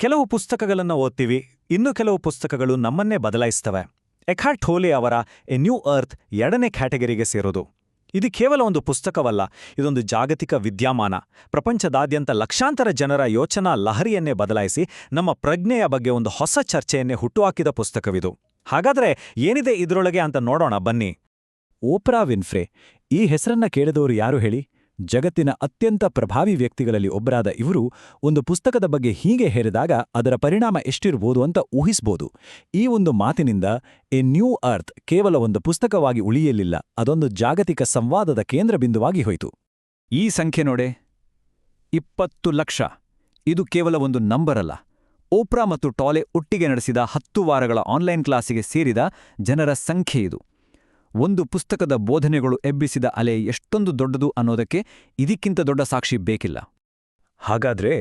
ಕೆಲವು ಪುಸ್ತಕಗಳನ್ನು ಓದ್ತೀವಿ, ಇನ್ನು ಕೆಲವು ಪುಸ್ತಕಗಳು ನಮ್ಮನ್ನೇ ಬದಲಾಯಿಸ್ತವೆ. ಎಖಾರ್ಟ್ ಟೋಲೆ ಅವರ ಎ ನ್ಯೂ ಅರ್ತ್ 2ನೇ ಕ್ಯಾಟಗರಿಗೆ ಸೇರೋದು. ಇದು ಕೇವಲ ಒಂದು ಪುಸ್ತಕವಲ್ಲ, ಇದೊಂದು ಜಾಗತಿಕ ವಿದ್ಯಮಾನ. ಪ್ರಪಂಚದಾದ್ಯಂತ ಲಕ್ಷಾಂತರ ಜನರ ಯೋಚನಾ ಲಹರಿಯನ್ನೇ ಬದಲಾಯಿಸಿ ನಮ್ಮ ಪ್ರಜ್ಞೆಯ ಬಗ್ಗೆ ಒಂದು ಹೊಸ ಚರ್ಚೆಯನ್ನೇ ಹುಟ್ಟುಹಾಕಿದ ಪುಸ್ತಕವಿದು. ಹಾಗಾದ್ರೆ ಏನಿದೆ ಇದರೊಳಗೆ ಅಂತ ನೋಡೋಣ ಬನ್ನಿ. ಓಪ್ರಾ ವಿನ್ಫ್ರೆ, ಈ ಹೆಸರನ್ನ ಕೇಳಿದವರು ಯಾರು ಹೇಳಿ? ಜಗತ್ತಿನ ಅತ್ಯಂತ ಪ್ರಭಾವಿ ವ್ಯಕ್ತಿಗಳಲ್ಲಿ ಒಬ್ಬರಾದ ಇವರು ಒಂದು ಪುಸ್ತಕದ ಬಗ್ಗೆ ಹೀಗೆ ಹೇರಿದಾಗ ಅದರ ಪರಿಣಾಮ ಎಷ್ಟಿರ್ಬೋದು ಅಂತ ಊಹಿಸ್ಬೋದು. ಈ ಒಂದು ಮಾತಿನಿಂದ ಎ ನ್ಯೂ ಅರ್ತ್ ಕೇವಲ ಒಂದು ಪುಸ್ತಕವಾಗಿ ಉಳಿಯಲಿಲ್ಲ, ಅದೊಂದು ಜಾಗತಿಕ ಸಂವಾದದ ಕೇಂದ್ರಬಿಂದುವಾಗಿ ಹೋಯಿತು. ಈ ಸಂಖ್ಯೆ ನೋಡೆ, 20 ಲಕ್ಷ. ಇದು ಕೇವಲ ಒಂದು ನಂಬರ್ ಅಲ್ಲ. ಓಪ್ರಾ ಮತ್ತು ಟೋಲೆ ಒಟ್ಟಿಗೆ ನಡೆಸಿದ 10 ವಾರಗಳ ಆನ್ಲೈನ್ ಕ್ಲಾಸಿಗೆ ಸೇರಿದ ಜನರ ಸಂಖ್ಯೆ ಇದು. ಒಂದು ಪುಸ್ತಕದ ಬೋಧನೆಗಳು ಎಬ್ಬಿಸಿದ ಅಲೆ ಎಷ್ಟೊಂದು ದೊಡ್ಡದು ಅನ್ನೋದಕ್ಕೆ ಇದಕ್ಕಿಂತ ದೊಡ್ಡ ಸಾಕ್ಷಿ ಬೇಕಿಲ್ಲ. ಹಾಗಾದ್ರೆ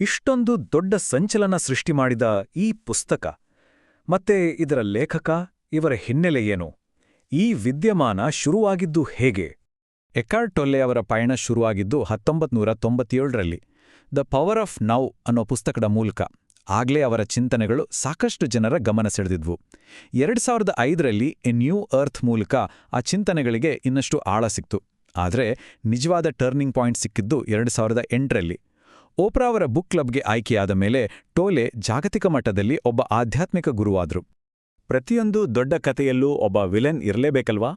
ಇಷ್ಟೊಂದು ದೊಡ್ಡ ಸಂಚಲನ ಸೃಷ್ಟಿ ಮಾಡಿದ ಈ ಪುಸ್ತಕ ಮತ್ತೆ ಇದರ ಲೇಖಕ, ಇವರ ಹಿನ್ನೆಲೆ ಏನು? ಈ ವಿದ್ಯಮಾನ ಶುರುವಾಗಿದ್ದು ಹೇಗೆ? ಎಕಾರ್ಟ್ ಟೊಲ್ಲೆ ಅವರ ಪಯಣ ಶುರುವಾಗಿದ್ದು 1997ರಲ್ಲಿ ದ ಪವರ್ ಆಫ್ ನೌ ಅನ್ನೋ ಪುಸ್ತಕದ ಮೂಲಕ. ಆಗ್ಲೇ ಅವರ ಚಿಂತನೆಗಳು ಸಾಕಷ್ಟು ಜನರ ಗಮನ ಸೆಳೆದಿದ್ವು. 2005ರಲ್ಲಿ ಎ ನ್ಯೂ ಅರ್ತ್ ಮೂಲಕ ಆ ಚಿಂತನೆಗಳಿಗೆ ಇನ್ನಷ್ಟು ಆಳ ಸಿಕ್ತು. ಆದರೆ ನಿಜವಾದ ಟರ್ನಿಂಗ್ ಪಾಯಿಂಟ್ ಸಿಕ್ಕಿದ್ದು 2008ರಲ್ಲಿ. ಓಪ್ರಾ ಅವರ ಬುಕ್ ಕ್ಲಬ್ಗೆ ಆಯ್ಕೆಯಾದ ಮೇಲೆ ಟೋಲೆ ಜಾಗತಿಕ ಮಟ್ಟದಲ್ಲಿ ಒಬ್ಬ ಆಧ್ಯಾತ್ಮಿಕ ಗುರುವಾದ್ರು. ಪ್ರತಿಯೊಂದು ದೊಡ್ಡ ಕಥೆಯಲ್ಲೂ ಒಬ್ಬ ವಿಲನ್ ಇರಲೇಬೇಕಲ್ವಾ?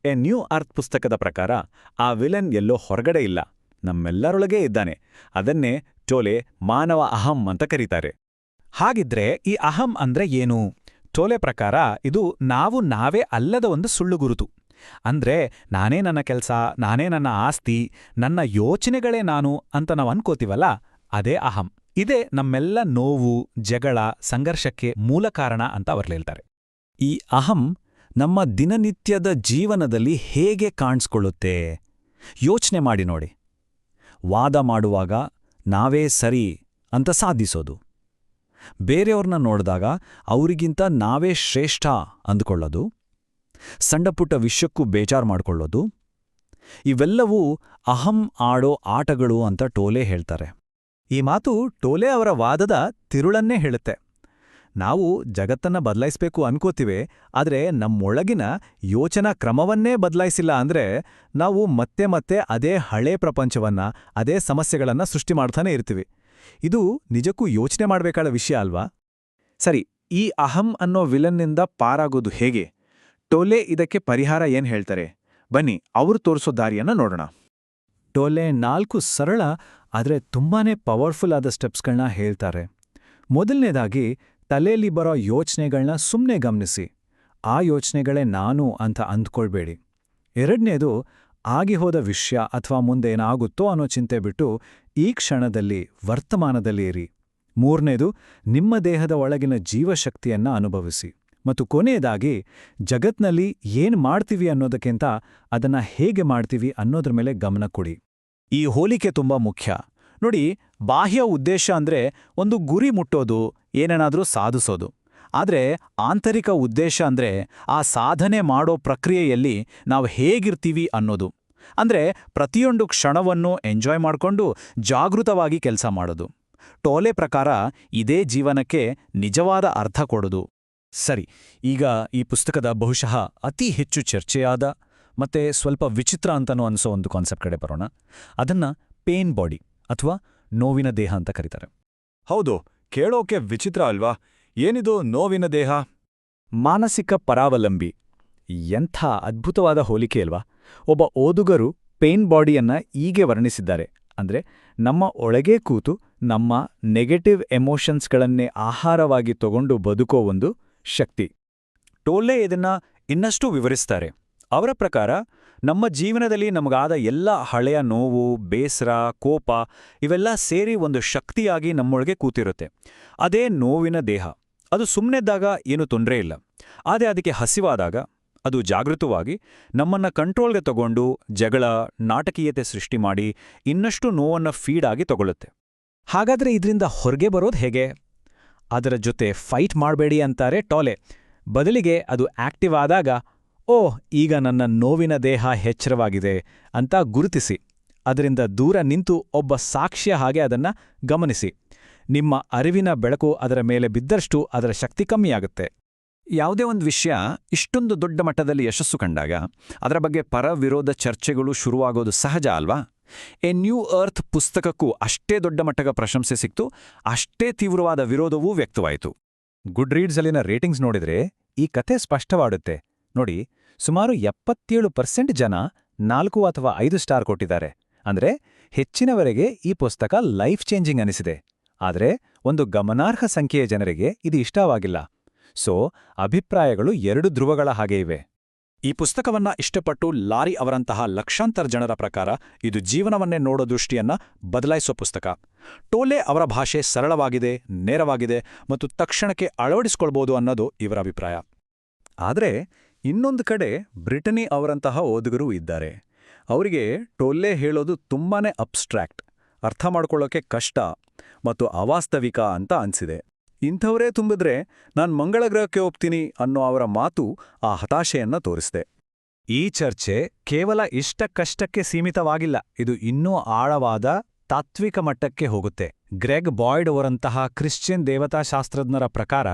ಎ ನ್ಯೂ ಅರ್ತ್ ಪುಸ್ತಕದ ಪ್ರಕಾರ ಆ ವಿಲನ್ ಎಲ್ಲೋ ಹೊರಗಡೆ ಇಲ್ಲ, ನಮ್ಮೆಲ್ಲರೊಳಗೇ ಇದ್ದಾನೆ. ಅದನ್ನೇ ಟೋಲೆ ಮಾನವ ಅಹಂ ಅಂತ ಕರೀತಾರೆ. ಹಾಗಿದ್ರೆ ಈ ಅಹಂ ಅಂದ್ರೆ ಏನು? ಟೋಲೆ ಪ್ರಕಾರ ಇದು ನಾವೇ ಅಲ್ಲದ ಒಂದು ಸುಳ್ಳು ಗುರುತು. ಅಂದ್ರೆ ನಾನೇ ನನ್ನ ಕೆಲಸ, ನಾನೇ ನನ್ನ ಆಸ್ತಿ, ನನ್ನ ಯೋಚನೆಗಳೇ ನಾನು ಅಂತ ನಾವು ಅನ್ಕೋತೀವಲ್ಲ, ಅದೇ ಅಹಂ. ಇದೇ ನಮ್ಮೆಲ್ಲ ನೋವು, ಜಗಳ, ಸಂಘರ್ಷಕ್ಕೆ ಮೂಲ ಕಾರಣ ಅಂತ ಅವರು ಹೇಳ್ತಾರೆ. ಈ ಅಹಂ ನಮ್ಮ ದಿನನಿತ್ಯದ ಜೀವನದಲ್ಲಿ ಹೇಗೆ ಕಾಣಿಸ್ಕೊಳ್ಳುತ್ತೆ ಯೋಚನೆ ಮಾಡಿ ನೋಡಿ. ವಾದ ಮಾಡುವಾಗ ನಾವೇ ಸರಿ ಅಂತ ಸಾಧಿಸೋದು, ಬೇರೆಯವ್ರನ್ನ ನೋಡಿದಾಗ ಅವರಿಗಿಂತ ನಾವೇ ಶ್ರೇಷ್ಠ ಅಂದ್ಕೊಳ್ಳೋದು, ಸಣ್ಣಪುಟ್ಟ ವಿಷಯಕ್ಕೂ ಬೇಜಾರು ಮಾಡ್ಕೊಳ್ಳೋದು, ಇವೆಲ್ಲವೂ ಅಹಂ ಆಡೋ ಆಟಗಳು ಅಂತ ಟೋಲೆ ಹೇಳ್ತಾರೆ. ಈ ಮಾತು ಟೋಲೆ ಅವರ ವಾದದ ತಿರುಳನ್ನೇ ಹೇಳುತ್ತೆ. ನಾವು ಜಗತ್ತನ್ನ ಬದಲಾಯಿಸಬೇಕು ಅನ್ಕೋತೀವಿ, ಆದರೆ ನಮ್ಮೊಳಗಿನ ಯೋಚನಾ ಕ್ರಮವನ್ನೇ ಬದಲಾಯಿಸಿಲ್ಲ ಅಂದ್ರೆ ನಾವು ಮತ್ತೆ ಮತ್ತೆ ಅದೇ ಹಳೇ ಪ್ರಪಂಚವನ್ನ, ಅದೇ ಸಮಸ್ಯೆಗಳನ್ನ ಸೃಷ್ಟಿ ಮಾಡ್ತಾನೆ ಇರ್ತೀವಿ. ಇದು ನಿಜಕ್ಕೂ ಯೋಚನೆ ಮಾಡಬೇಕಾದ ವಿಷಯ ಅಲ್ವಾ? ಸರಿ, ಈ ಅಹಂ ಅನ್ನೋ ವಿಲನ್ನಿಂದ ಪಾರಾಗೋದು ಹೇಗೆ? ಟೋಲೆ ಇದಕ್ಕೆ ಪರಿಹಾರ ಏನ್ ಹೇಳ್ತಾರೆ? ಬನ್ನಿ ಅವರು ತೋರಿಸೋ ದಾರಿಯನ್ನ ನೋಡೋಣ. ಟೋಲೆ 4 ಸರಳ ಆದರೆ ತುಂಬಾನೇ ಪವರ್ಫುಲ್ ಆದ ಸ್ಟೆಪ್ಸ್ಗಳನ್ನ ಹೇಳ್ತಾರೆ. ಮೊದಲನೇದಾಗಿ, ತಲೆಯಲ್ಲಿ ಬರೋ ಯೋಚನೆಗಳನ್ನ ಸುಮ್ಮನೆ ಗಮನಿಸಿ. ಆ ಯೋಚನೆಗಳೇ ನಾನು ಅಂತ ಅಂದ್ಕೊಳ್ಬೇಡಿ. ಎರಡನೇದು, ಆಗಿಹೋದ ವಿಷಯ ಅಥವಾ ಮುಂದೆ ಏನಾಗುತ್ತೋ ಅನ್ನೋ ಚಿಂತೆ ಬಿಟ್ಟು ಈ ಕ್ಷಣದಲ್ಲಿ, ವರ್ತಮಾನದಲ್ಲಿ ಇರಿ. ಮೂರನೇದು, ನಿಮ್ಮ ದೇಹದ ಒಳಗಿನ ಜೀವಶಕ್ತಿಯನ್ನ ಅನುಭವಿಸಿ. ಮತ್ತು ಕೊನೆಯದಾಗಿ, ಜಗತ್ನಲ್ಲಿ ಏನ್ ಮಾಡ್ತೀವಿ ಅನ್ನೋದಕ್ಕಿಂತ ಅದನ್ನ ಹೇಗೆ ಮಾಡ್ತೀವಿ ಅನ್ನೋದ್ರ ಮೇಲೆ ಗಮನ ಕೊಡಿ. ಈ ಹೋಲಿಕೆ ತುಂಬಾ ಮುಖ್ಯ ನೋಡಿ. ಬಾಹ್ಯ ಉದ್ದೇಶ ಅಂದ್ರೆ ಒಂದು ಗುರಿ ಮುಟ್ಟೋದು, ಏನೇನಾದ್ರೂ ಸಾಧಿಸೋದು. ಆದ್ರೆ ಆಂತರಿಕ ಉದ್ದೇಶ ಅಂದ್ರೆ ಆ ಸಾಧನೆ ಮಾಡೋ ಪ್ರಕ್ರಿಯೆಯಲ್ಲಿ ನಾವು ಹೇಗಿರ್ತೀವಿ ಅನ್ನೋದು. ಅಂದ್ರೆ ಪ್ರತಿಯೊಂದು ಕ್ಷಣವನ್ನು ಎಂಜಾಯ್ ಮಾಡ್ಕೊಂಡು ಜಾಗೃತವಾಗಿ ಕೆಲಸ ಮಾಡೋದು. ಟೋಲೆ ಪ್ರಕಾರ ಇದೇ ಜೀವನಕ್ಕೆ ನಿಜವಾದ ಅರ್ಥ ಕೊಡೋದು. ಸರಿ, ಈಗ ಈ ಪುಸ್ತಕದ ಬಹುಶಃ ಅತಿ ಹೆಚ್ಚು ಚರ್ಚೆಯಾದ ಮತ್ತೆ ಸ್ವಲ್ಪ ವಿಚಿತ್ರ ಅಂತನೂ ಅನಿಸೋ ಒಂದು ಕಾನ್ಸೆಪ್ಟ್ ಕಡೆ ಬರೋಣ. ಅದನ್ನ ಪೇನ್ ಬಾಡಿ ಅಥವಾ ನೋವಿನ ದೇಹ ಅಂತ ಕರೀತಾರೆ. ಹೌದು, ಕೇಳೋಕೆ ವಿಚಿತ್ರ ಅಲ್ವಾ? ಏನಿದು ನೋವಿನ ದೇಹ? ಮಾನಸಿಕ ಪರಾವಲಂಬಿ. ಎಂಥ ಅದ್ಭುತವಾದ ಹೋಲಿಕೆ ಅಲ್ವಾ? ಒಬ್ಬ ಓದುಗರು ಪೇನ್ ಬಾಡಿಯನ್ನ ಹೀಗೆ ವರ್ಣಿಸಿದ್ದಾರೆ. ಅಂದ್ರೆ ನಮ್ಮ ಒಳಗೇ ಕೂತು ನಮ್ಮ ನೆಗೆಟಿವ್ ಎಮೋಷನ್ಸ್ಗಳನ್ನೇ ಆಹಾರವಾಗಿ ತಗೊಂಡು ಬದುಕೋ ಒಂದು ಶಕ್ತಿ. ಟೋಲೆ ಇದನ್ನ ಇನ್ನಷ್ಟು ವಿವರಿಸ್ತಾರೆ. ಅವರ ಪ್ರಕಾರ ನಮ್ಮ ಜೀವನದಲ್ಲಿ ನಮಗಾದ ಎಲ್ಲ ಹಳೆಯ ನೋವು, ಬೇಸರ, ಕೋಪ ಇವೆಲ್ಲ ಸೇರಿ ಒಂದು ಶಕ್ತಿಯಾಗಿ ನಮ್ಮೊಳಗೆ ಕೂತಿರುತ್ತೆ. ಅದೇ ನೋವಿನ ದೇಹ. ಅದು ಸುಮ್ಮನೆದ್ದಾಗ ಏನೂ ತೊಂದರೆ ಇಲ್ಲ. ಆದರೆ ಅದಕ್ಕೆ ಹಸಿವಾದಾಗ ಅದು ಜಾಗೃತವಾಗಿ ನಮ್ಮನ್ನ ಕಂಟ್ರೋಲ್ಗೆ ತಗೊಂಡು ಜಗಳ, ನಾಟಕೀಯತೆ ಸೃಷ್ಟಿ ಮಾಡಿ ಇನ್ನಷ್ಟು ನೋವನ್ನು ಫೀಡ್ ಆಗಿ ತಗೊಳ್ಳುತ್ತೆ. ಹಾಗಾದ್ರೆ ಇದರಿಂದ ಹೊರಗೆ ಬರೋದು ಹೇಗೆ? ಅದರ ಜೊತೆ ಫೈಟ್ ಮಾಡಬೇಡಿ ಅಂತಾರೆ ಟೋಲೆ. ಬದಲಿಗೆ ಅದು ಆಕ್ಟಿವ್ ಆದಾಗ, ಓಹ್, ಈಗ ನನ್ನ ನೋವಿನ ದೇಹ ಎಚ್ಚರವಾಗಿದೆ ಅಂತ ಗುರುತಿಸಿ ಅದರಿಂದ ದೂರ ನಿಂತು ಒಬ್ಬ ಸಾಕ್ಷ್ಯ ಹಾಗೆ ಅದನ್ನ ಗಮನಿಸಿ. ನಿಮ್ಮ ಅರಿವಿನ ಬೆಳಕು ಅದರ ಮೇಲೆ ಬಿದ್ದಷ್ಟು ಅದರ ಶಕ್ತಿ ಕಮ್ಮಿಯಾಗುತ್ತೆ. ಯಾವುದೇ ಒಂದು ವಿಷಯ ಇಷ್ಟೊಂದು ದೊಡ್ಡ ಮಟ್ಟದಲ್ಲಿ ಯಶಸ್ಸು ಕಂಡಾಗ ಅದರ ಬಗ್ಗೆ ಪರ-ವಿರೋಧ ಚರ್ಚೆಗಳು ಶುರುವಾಗೋದು ಸಹಜ ಅಲ್ವಾ? ಎ ನ್ಯೂ ಅರ್ತ್ ಪುಸ್ತಕಕ್ಕೂ ಅಷ್ಟೇ ದೊಡ್ಡ ಮಟ್ಟದ ಪ್ರಶಂಸೆ ಸಿಕ್ತು, ಅಷ್ಟೇ ತೀವ್ರವಾದ ವಿರೋಧವೂ ವ್ಯಕ್ತವಾಯಿತು. ಗುಡ್ ರೀಡ್ಸಲ್ಲಿನ ರೇಟಿಂಗ್ಸ್ ನೋಡಿದ್ರೆ ಈ ಕಥೆ ಸ್ಪಷ್ಟವಾಡುತ್ತೆ. ನೋಡಿ, ಸುಮಾರು 77% ಜನ 4 ಅಥವಾ 5 ಸ್ಟಾರ್ ಕೊಟ್ಟಿದ್ದಾರೆ. ಅಂದ್ರೆ ಹೆಚ್ಚಿನವರೆಗೆ ಈ ಪುಸ್ತಕ ಲೈಫ್ ಚೇಂಜಿಂಗ್ ಅನಿಸಿದೆ. ಆದರೆ ಒಂದು ಗಮನಾರ್ಹ ಸಂಖ್ಯೆಯ ಜನರಿಗೆ ಇದು ಇಷ್ಟವಾಗಿಲ್ಲ. ಸೊ ಅಭಿಪ್ರಾಯಗಳು 2 ಧ್ರುವಗಳ ಹಾಗೆ ಇವೆ. ಈ ಪುಸ್ತಕವನ್ನ ಇಷ್ಟಪಟ್ಟು ಲಾರಿ ಅವರಂತಹ ಲಕ್ಷಾಂತರ ಜನರ ಪ್ರಕಾರ ಇದು ಜೀವನವನ್ನೇ ನೋಡೋ ದೃಷ್ಟಿಯನ್ನ ಬದಲಾಯಿಸೋ ಪುಸ್ತಕ. ಟೋಲೆ ಅವರ ಭಾಷೆ ಸರಳವಾಗಿದೆ, ನೇರವಾಗಿದೆ ಮತ್ತು ತಕ್ಷಣಕ್ಕೆ ಅಳವಡಿಸ್ಕೊಳ್ಬೋದು ಅನ್ನೋದು ಇವರ ಅಭಿಪ್ರಾಯ. ಆದರೆ ಇನ್ನೊಂದು ಕಡೆ ಬ್ರಿಟನಿ ಅವರಂತಹ ಓದುಗರು ಇದ್ದಾರೆ. ಅವರಿಗೆ ಟೋಲೆ ಹೇಳೋದು ತುಂಬಾನೇ ಅಬ್ಸ್ಟ್ರಾಕ್ಟ್, ಅರ್ಥ ಮಾಡ್ಕೊಳ್ಳೋಕೆ ಕಷ್ಟ ಮತ್ತು ಅವಾಸ್ತವಿಕ ಅಂತ ಅನ್ಸಿದೆ. ಇಂಥವರೇ ತುಂಬಿದ್ರೆ ನಾನ್ ಮಂಗಳ ಗ್ರಹಕ್ಕೆ ಹೋಗ್ತೀನಿ ಅನ್ನೋ ಅವರ ಮಾತು ಆ ಹತಾಶೆಯನ್ನ ತೋರಿಸಿದೆ. ಈ ಚರ್ಚೆ ಕೇವಲ ಇಷ್ಟಕ್ಕಷ್ಟಕ್ಕೆ ಸೀಮಿತವಾಗಿಲ್ಲ, ಇದು ಇನ್ನೂ ಆಳವಾದ ತಾತ್ವಿಕ ಮಟ್ಟಕ್ಕೆ ಹೋಗುತ್ತೆ. ಗ್ರೆಗ್ ಬಾಯ್ಡ್ ಅವರಂತಹ ಕ್ರಿಶ್ಚಿಯನ್ ದೇವತಾಶಾಸ್ತ್ರಜ್ಞರ ಪ್ರಕಾರ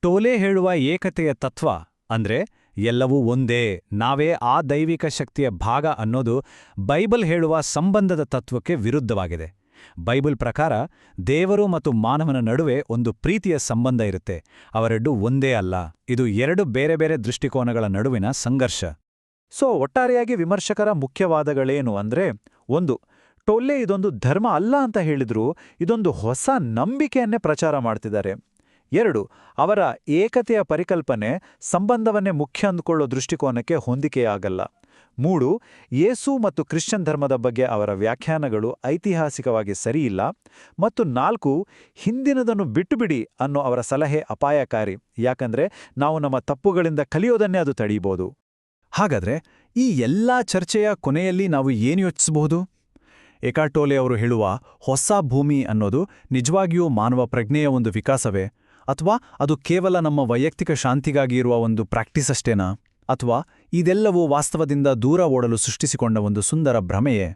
ಟೋಲೆ ಹೇಳುವ ಏಕತೆಯ ತತ್ವ ಅಂದ್ರೆ ಎಲ್ಲವೂ ಒಂದೇ, ನಾವೇ ಆ ದೈವಿಕ ಶಕ್ತಿಯ ಭಾಗ ಅನ್ನೋದು ಬೈಬಲ್ ಹೇಳುವ ಸಂಬಂಧದ ತತ್ವಕ್ಕೆ ವಿರುದ್ಧವಾಗಿದೆ. ಬೈಬಲ್ ಪ್ರಕಾರ ದೇವರು ಮತ್ತು ಮಾನವನ ನಡುವೆ ಒಂದು ಪ್ರೀತಿಯ ಸಂಬಂಧ ಇರುತ್ತೆ, ಅವರೆರಡೂ ಒಂದೇ ಅಲ್ಲ. ಇದು 2 ಬೇರೆ ಬೇರೆ ದೃಷ್ಟಿಕೋನಗಳ ನಡುವಿನ ಸಂಘರ್ಷ. ಸೊ ಒಟ್ಟಾರೆಯಾಗಿ ವಿಮರ್ಶಕರ ಮುಖ್ಯವಾದಗಳೇನು ಅಂದ್ರೆ, 1. ಟೋಲೆ ಇದೊಂದು ಧರ್ಮ ಅಲ್ಲ ಅಂತ ಹೇಳಿದ್ರೂ ಇದೊಂದು ಹೊಸ ನಂಬಿಕೆಯನ್ನೇ ಪ್ರಚಾರ ಮಾಡ್ತಿದ್ದಾರೆ. 2. ಅವರ ಏಕತೆಯ ಪರಿಕಲ್ಪನೆ ಸಂಬಂಧವನ್ನೇ ಮುಖ್ಯ ಅಂದುಕೊಳ್ಳೋ ದೃಷ್ಟಿಕೋನಕ್ಕೆ ಹೊಂದಿಕೆಯಾಗಲ್ಲ. 3. ಯೇಸು ಮತ್ತು ಕ್ರಿಶ್ಚಿಯನ್ ಧರ್ಮದ ಬಗ್ಗೆ ಅವರ ವ್ಯಾಖ್ಯಾನಗಳು ಐತಿಹಾಸಿಕವಾಗಿ ಸರಿಯಿಲ್ಲ. ಮತ್ತು 4. ಹಿಂದಿನದನ್ನು ಬಿಟ್ಟುಬಿಡಿ ಅನ್ನೋ ಅವರ ಸಲಹೆ ಅಪಾಯಕಾರಿ, ಯಾಕಂದ್ರೆ ನಾವು ನಮ್ಮ ತಪ್ಪುಗಳಿಂದ ಕಲಿಯೋದನ್ನೇ ಅದು ತಡೀಬೋದು. ಹಾಗಾದ್ರೆ ಈ ಎಲ್ಲಾ ಚರ್ಚೆಯ ಕೊನೆಯಲ್ಲಿ ನಾವು ಏನು ಯೋಚಿಸಬಹುದು? ಎಕಾರ್ಟ್ ಟೋಲೆ ಅವರು ಹೇಳುವ ಹೊಸ ಭೂಮಿ ಅನ್ನೋದು ನಿಜವಾಗಿಯೂ ಮಾನವ ಪ್ರಜ್ಞೆಯ ಒಂದು ವಿಕಾಸವೇ, ಅಥವಾ ಅದು ಕೇವಲ ನಮ್ಮ ವೈಯಕ್ತಿಕ ಶಾಂತಿಗಾಗಿ ಇರುವ ಒಂದು ಪ್ರಾಕ್ಟೀಸ್ ಅಷ್ಟೇನಾ? ಅಥವಾ ಇದೆಲ್ಲವೂ ವಾಸ್ತವದಿಂದ ದೂರ ಓಡಲು ಸೃಷ್ಟಿಸಿಕೊಂಡ ಒಂದು ಸುಂದರ ಭ್ರಮೆಯೇ?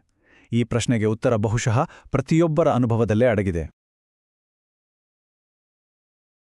ಈ ಪ್ರಶ್ನೆಗೆ ಉತ್ತರ ಬಹುಶಃ ಪ್ರತಿಯೊಬ್ಬರ ಅನುಭವದಲ್ಲೇ ಅಡಗಿದೆ.